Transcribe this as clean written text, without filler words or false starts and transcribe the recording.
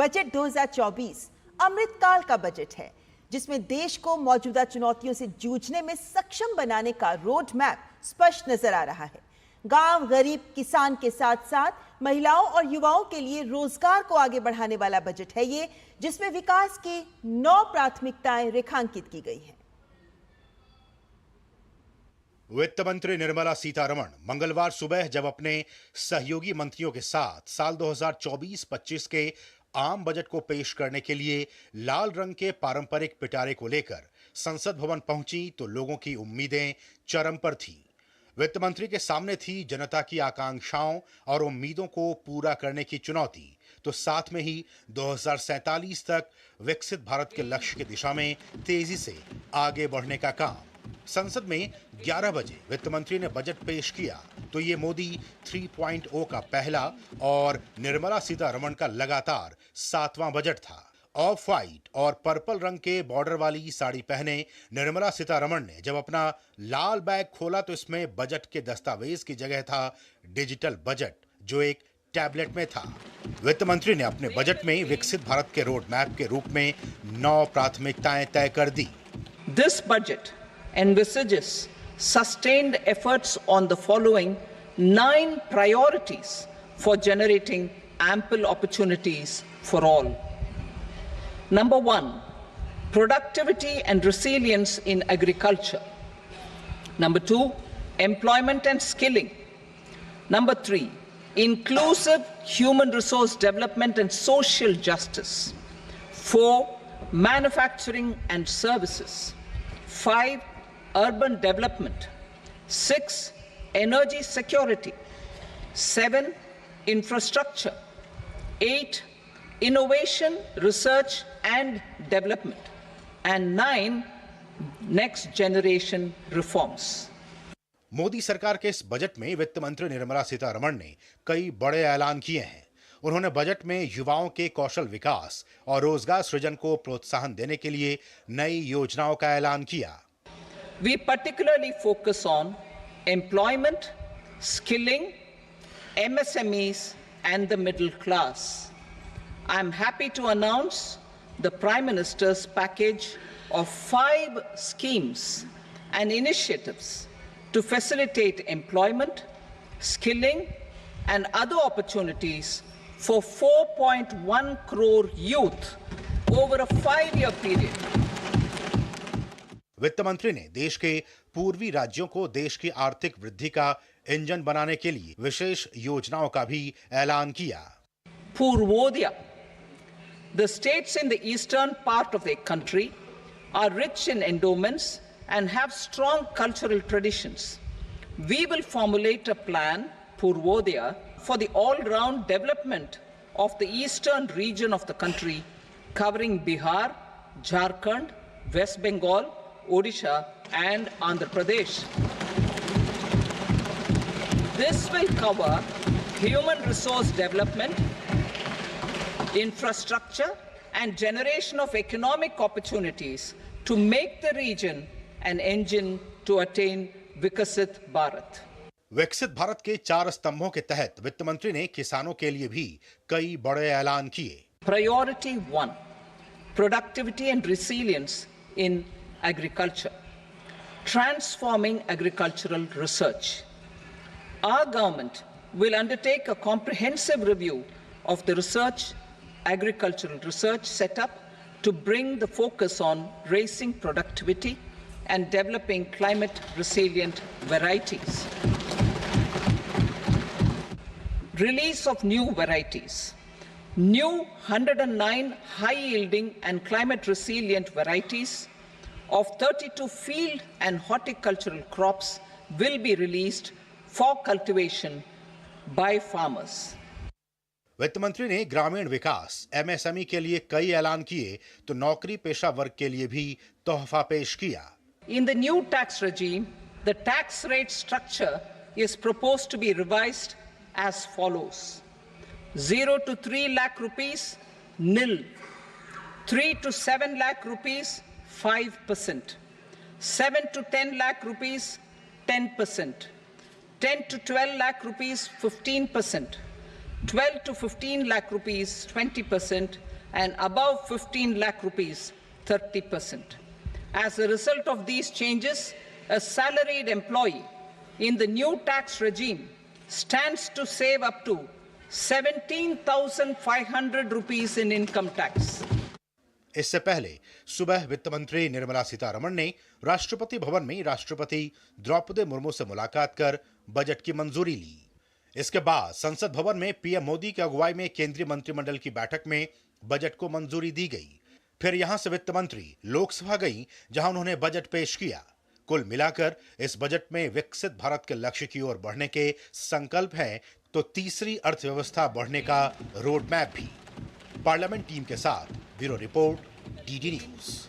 Budget 2024 अमृतकाल का budget है, जिसमें देश को मौजूदा चुनौतियों से जूझने में सक्षम बनाने का रोड मैप स्पष्ट नजर आ रहा है। गांव, गरीब, किसान के साथ साथ महिलाओं और युवाओं के लिए रोजगार को आगे बढ़ाने वाला बजट है ये, जिसमें विकास की 9 प्राथमिकताएं रेखांकित की गई हैं। वित्त मंत्री निर्मला सीतारमण मंगलवार सुबह जब अपने सहयोगी मंत्रियों के साथ साल 2024-25 के आम बजट को पेश करने के लिए लाल रंग के पारंपरिक पिटारे को लेकर संसद भवन पहुंची तो लोगों की उम्मीदें चरम पर थीं। वित्त मंत्री के सामने थी जनता की आकांक्षाओं और उम्मीदों को पूरा करने की चुनौती, तो साथ में ही 2047 तक विकसित भारत के लक्ष्य की दिशा में तेजी से आगे बढ़ने का काम। संसद में 11 बजे वित्त मंत्री ने बजट पेश किया तो ये मोदी 3.0 का पहला और निर्मला सीतारमण का लगातार 7वां बजट था। ऑफ वाइट और पर्पल रंग के बॉर्डर वाली साड़ी पहने निर्मला सीतारमण ने जब अपना लाल बैग खोला तो इसमें बजट के दस्तावेज की जगह था डिजिटल बजट, जो एक टैबलेट में था। वित्त मंत्री ने अपने बजट में विकसित भारत के रोड मैप के रूप में 9 प्राथमिकताएं तय कर दी। This budget envisages sustained efforts on the following 9 priorities for generating ample opportunities for all. Number 1, productivity and resilience in agriculture. Number 2, employment and skilling. Number 3, inclusive human resource development and social justice. 4, manufacturing and services. 5, urban development. 6, energy security. 7, infrastructure. 8, innovation, research and development. And 9, next generation reforms. Modi सरकार के इस budget में वित्त मंत्री निर्मला सीतारमण ने कई बड़े ऐलान किए हैं। उन्होंने बजट में युवाओं के कौशल विकास और रोजगार सृजन को प्रोत्साहन देने के लिए नई योजनाओं का ऐलान किया। We particularly focus on employment, skilling, MSMEs and the middle class. I am happy to announce the Prime Minister's package of 5 schemes and initiatives to facilitate employment, skilling and other opportunities for 4.1 crore youth over a 5-year period. वित्त मंत्री ने देश के पूर्वी राज्यों को देश की आर्थिक वृद्धि का इंजन बनाने के लिए विशेष योजनाओं का भी ऐलान किया। Purvodaya. The states in the eastern part of the country are rich in endowments and have strong cultural traditions. We will formulate a plan, Purvodaya, for the all-round development of the eastern region of the country, covering Bihar, Jharkhand, West Bengal, Odisha and Andhra Pradesh. This will cover human resource development, infrastructure and generation of economic opportunities to make the region an engine to attain Viksit Bharat. विकसित भारत के 4 स्तंभों के तहत वित्त मंत्री ने किसानों के लिए भी कई बड़े ऐलान किए। Priority 1, productivity and resilience in agriculture, transforming agricultural research. Our government will undertake a comprehensive review of the agricultural research setup to bring the focus on raising productivity and developing climate resilient varieties. Release of new varieties. New 109 high yielding and climate resilient varieties of 32 field and horticultural crops will be released for cultivation by farmers. वित्त मंत्री ने ग्रामीण विकास MSME के लिए कई ऐलान किए तो नौकरी पेशा वर्ग के लिए भी तोहफा पेश किया। In the new tax regime, the tax rate structure is proposed to be revised as follows: 0 to 3 lakh rupees, nil; 3 to 7 lakh rupees, 5%; 7 to 10 lakh rupees, 10%; 10 to 12 lakh rupees, 15%; 12 to 15 lakh rupees 20% and above 15 lakh rupees 30%. As a result of these changes, a salaried employee in the new tax regime stands to save up to 17,500 rupees in income tax. इससे पहले सुबह वित्त मंत्री निर्मला सीतारमण ने राष्ट्रपति भवन में राष्ट्रपति द्रौपदी मुर्मू से मुलाकात कर बजट की मंजूरी ली। इसके बाद संसद भवन में पीएम मोदी की अगुवाई में केंद्रीय मंत्रिमंडल की बैठक में बजट को मंजूरी दी गई। फिर यहां से वित्त मंत्री लोकसभा गई, जहां उन्होंने बजट पेश किया। कुल मिलाकर इस बजट में विकसित भारत के लक्ष्य की ओर बढ़ने के संकल्प हैं, तो तीसरी अर्थव्यवस्था बढ़ने का रोड मैप भी। पार्लियामेंट टीम के साथ ब्यूरो रिपोर्ट, डीडी न्यूज।